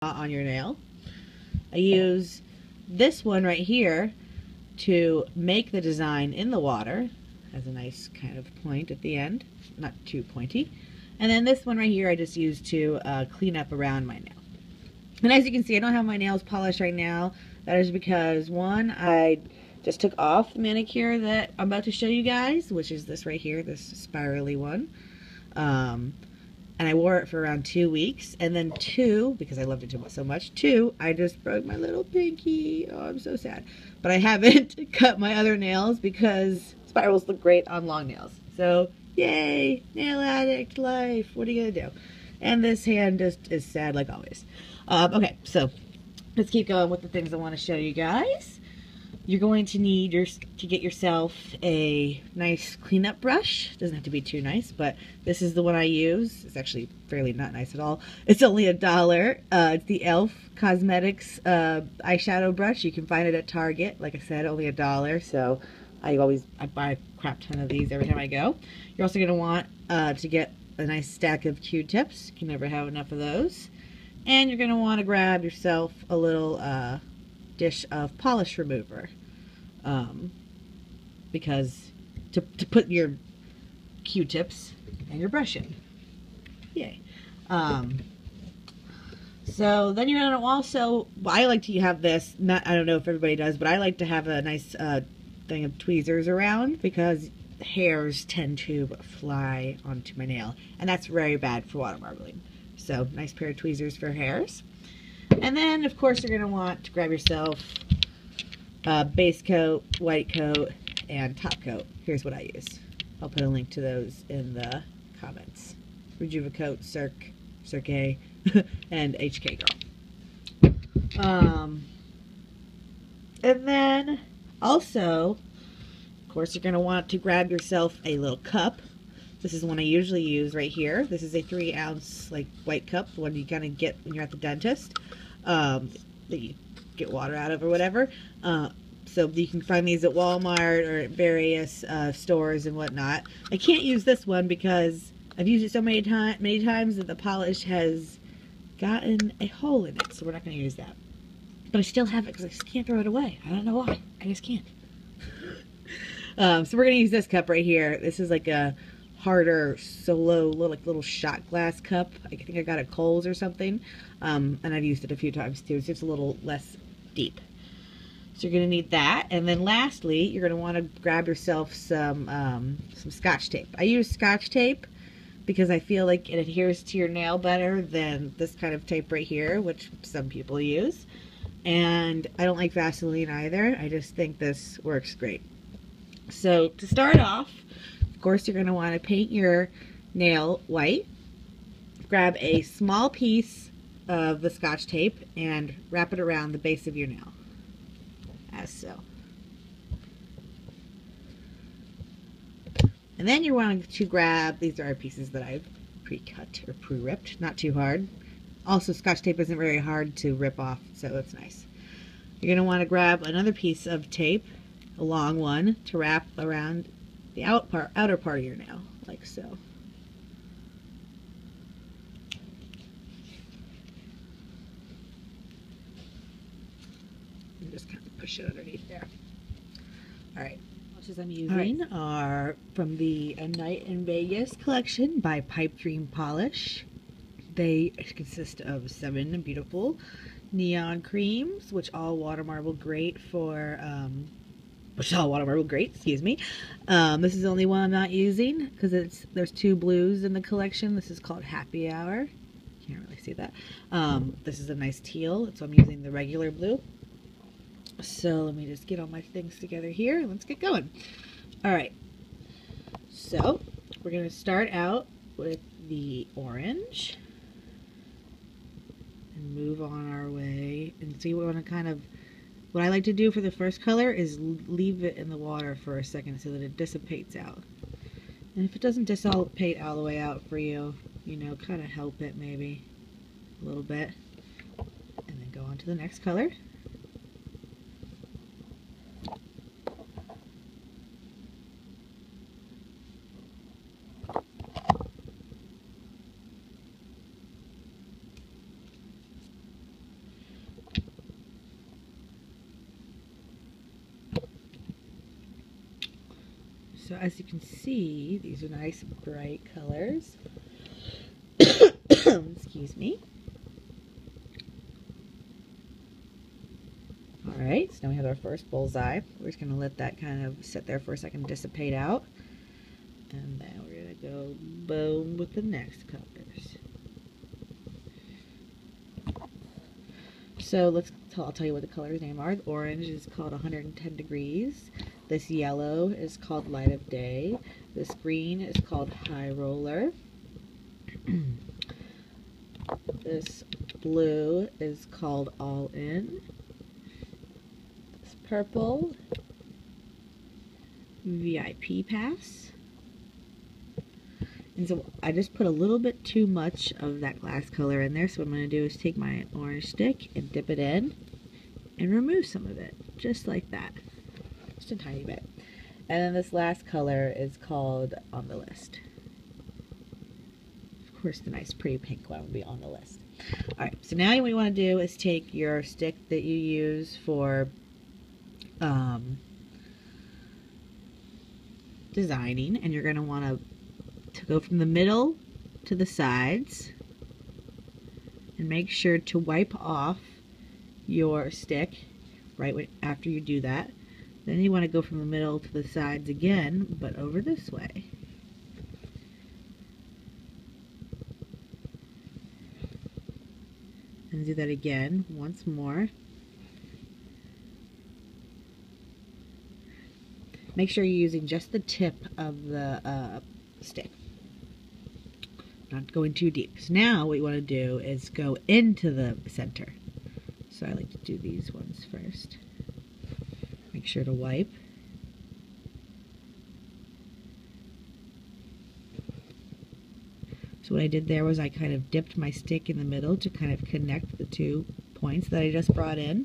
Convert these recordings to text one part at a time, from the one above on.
on your nail. I use this one right here to make the design in the water. Has a nice kind of point at the end, not too pointy. And then this one right here I just use to clean up around my nail. And as you can see, I don't have my nails polished right now. That is because, one, I just took off the manicure that I'm about to show you guys, which is this right here, this spirally one. And I wore it for around 2 weeks. And then two, because I loved it so much, two, I just broke my little pinky. Oh, I'm so sad. But I haven't cut my other nails because spirals look great on long nails. So, yay, nail addict life. What are you gonna do? And this hand just is sad like always. Okay, so let's keep going with the things I want to show you guys. You're going to need to get yourself a nice cleanup brush. Doesn't have to be too nice, but this is the one I use. It's actually fairly not nice at all. It's only $1. It's the e.l.f. Cosmetics eyeshadow brush. You can find it at Target. Like I said, only $1. So I buy a crap ton of these every time I go. You're also going to want to get a nice stack of Q-tips. You can never have enough of those. And you're going to want to grab yourself a little dish of polish remover, because to put your Q-tips and your brush in. Yay. So then you're going to also, I like to have this, I don't know if everybody does, but I like to have a nice thing of tweezers around because hairs tend to fly onto my nail, and that's very bad for water marbling. So nice pair of tweezers for hairs. And then, of course, you're going to want to grab yourself a base coat, white coat, and top coat. Here's what I use. I'll put a link to those in the comments. Rejuvicoat, Cirque, and HK Girl. And then, also, of course, you're going to want to grab yourself a little cup. This is one I usually use right here. This is a 3-ounce like white cup, the one you kind of get when you're at the dentist, that you get water out of or whatever. So you can find these at Walmart or at various stores and whatnot. I can't use this one because I've used it so many times that the polish has gotten a hole in it, so we're not going to use that. But I still have it because I just can't throw it away. I don't know why. I just can't. So we're going to use this cup right here. This is like a harder solo little shot glass cup. I think I got it at Kohl's or something, and I've used it a few times too. It's just a little less deep. So you're going to need that, and then lastly, you're going to want to grab yourself some Scotch tape. I use Scotch tape because I feel like it adheres to your nail better than this kind of tape right here, which some people use. And I don't like Vaseline either. I just think this works great. So to start off, of course, you're going to want to paint your nail white. Grab a small piece of the Scotch tape and wrap it around the base of your nail, as so. And then you're wanting to grab, these are pieces that I've pre-cut or pre-ripped, not too hard. Also, Scotch tape isn't very hard to rip off, so it's nice. You're going to want to grab another piece of tape, a long one, to wrap around the outer part of your nail, like so. And just kind of push it underneath there. Alright, brushes I'm using are from the A Night in Vegas collection by Pipe Dream Polish. They consist of 7 beautiful neon creams, which all water marble great for excuse me. This is the only one I'm not using because there's 2 blues in the collection. This is called Happy Hour. Can't really see that. This is a nice teal, so I'm using the regular blue. So let me just get all my things together here and let's get going. Alright, so we're going to start out with the orange and move on our way, and see, we want to kind of, what I like to do for the first color is leave it in the water for a second so that it dissipates out. And if it doesn't dissipate all the way out for you, you know, kind of help it maybe a little bit. And then go on to the next color. So as you can see, these are nice bright colors. Excuse me. Alright, so now we have our first bullseye. We're just going to let that kind of sit there for a second, dissipate out. And then we're going to go boom with the next colors. So I'll tell you what the colors' name are. The orange is called 110 degrees. This yellow is called light of day. This green is called high roller. This blue is called all in. This purple, VIP pass. And so I just put a little bit too much of that glass color in there, so what I'm going to do is take my orange stick and dip it in and remove some of it, just like that. Just a tiny bit. And then this last color is called on the list. Of course, the nice pretty pink one will be on the list. Alright, so now what you want to do is take your stick that you use for designing, and you're going to want to go from the middle to the sides and make sure to wipe off your stick right after you do that. Then you want to go from the middle to the sides again, but over this way. And do that again once more. Make sure you're using just the tip of the stick, not going too deep. So now what you want to do is go into the center. So I like to do these ones first. Make sure to wipe. So what I did there was I kind of dipped my stick in the middle to kind of connect the two points that I just brought in.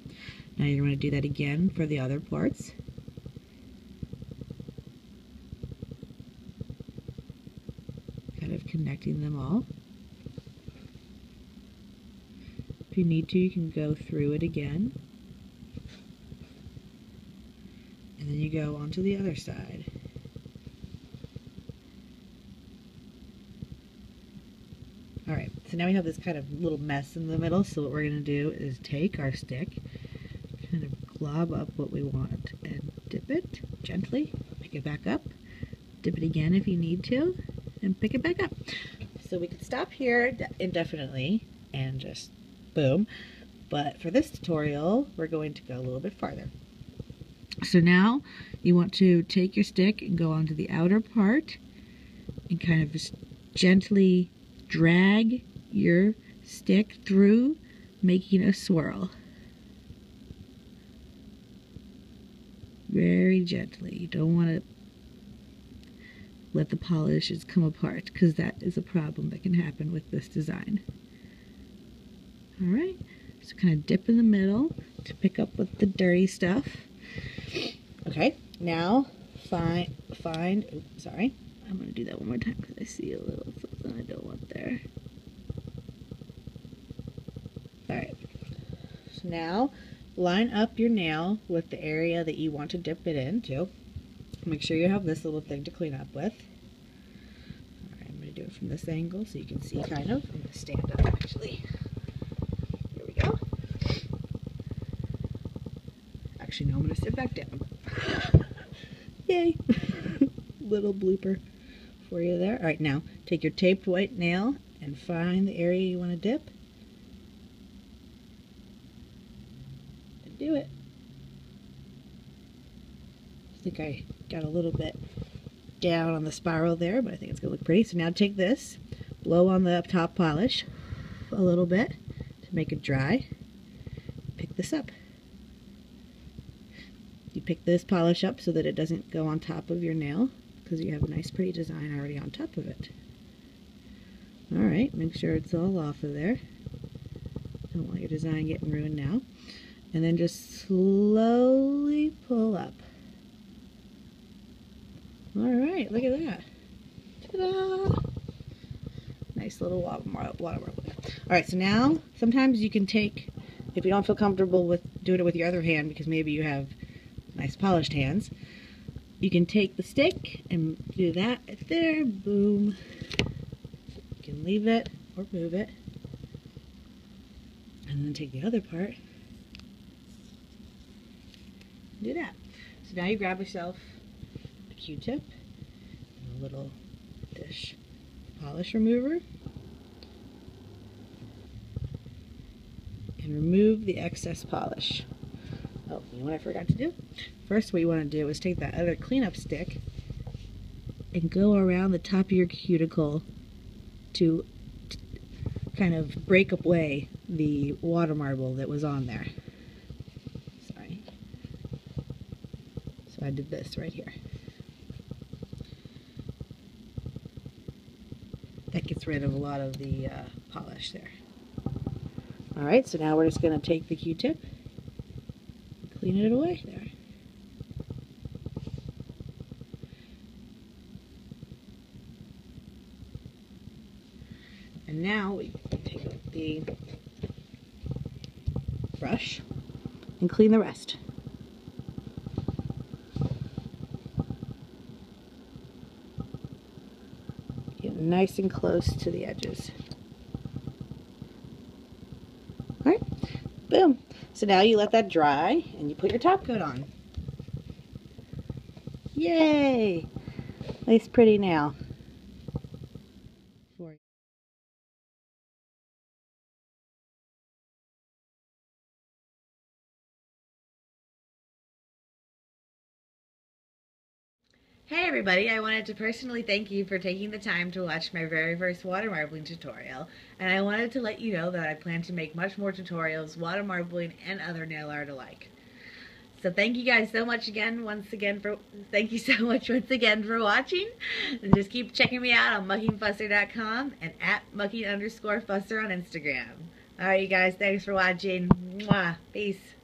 Now you're going to do that again for the other parts. Kind of connecting them all. If you need to, you can go through it again. And then you go onto the other side. Alright, so now we have this kind of little mess in the middle, so what we're going to do is take our stick, kind of glob up what we want, and dip it gently, pick it back up, dip it again if you need to, and pick it back up. So we could stop here indefinitely and just boom, but for this tutorial we're going to go a little bit farther. So now you want to take your stick and go onto the outer part and kind of just gently drag your stick through, making a swirl. Very gently. You don't want to let the polishes come apart, because that is a problem that can happen with this design. Alright, so kind of dip in the middle to pick up with the dirty stuff. Okay, now find, oops, sorry. I'm going to do that one more time because I see a little something I don't want there. Alright, so now line up your nail with the area that you want to dip it into. Make sure you have this little thing to clean up with. Alright, I'm going to do it from this angle so you can see kind of. I'm going to stand up actually. Here we go. Actually, no, I'm going to sit back down. Yay! Little blooper for you there. Alright, now take your taped white nail and find the area you want to dip. And do it. I think I got a little bit down on the spiral there, but I think it's going to look pretty. So now take this, blow on the top polish a little bit to make it dry. Pick this up. You pick this polish up so that it doesn't go on top of your nail, because you have a nice pretty design already on top of it. Alright, make sure it's all off of there. Don't want your design getting ruined now. And then just slowly pull up. Alright, look at that. Ta-da! Nice little water marble. Alright, so now, sometimes you can take, if you don't feel comfortable with doing it with your other hand, because maybe you have nice polished hands, you can take the stick and do that right there, boom. You can leave it or move it. And then take the other part, do that. So now you grab yourself a Q-tip and a little dish polish remover and remove the excess polish. Oh, you know what I forgot to do? First, what you want to do is take that other cleanup stick and go around the top of your cuticle to kind of break away the water marble that was on there. Sorry. So I did this right here. That gets rid of a lot of the polish there. Alright, so now we're just going to take the Q-tip, clean it away there. And now we take the brush and clean the rest. Get nice and close to the edges. Alright, boom. So now you let that dry and you put your top coat on. Yay! Nice pretty nail. Hey everybody, I wanted to personally thank you for taking the time to watch my very first water marbling tutorial, and I wanted to let you know that I plan to make much more tutorials, water marbling, and other nail art alike. So thank you guys so much once again for watching, and just keep checking me out on muckingfusser.com and at mucking_fusser on Instagram. Alright you guys, thanks for watching. Mwah. Peace.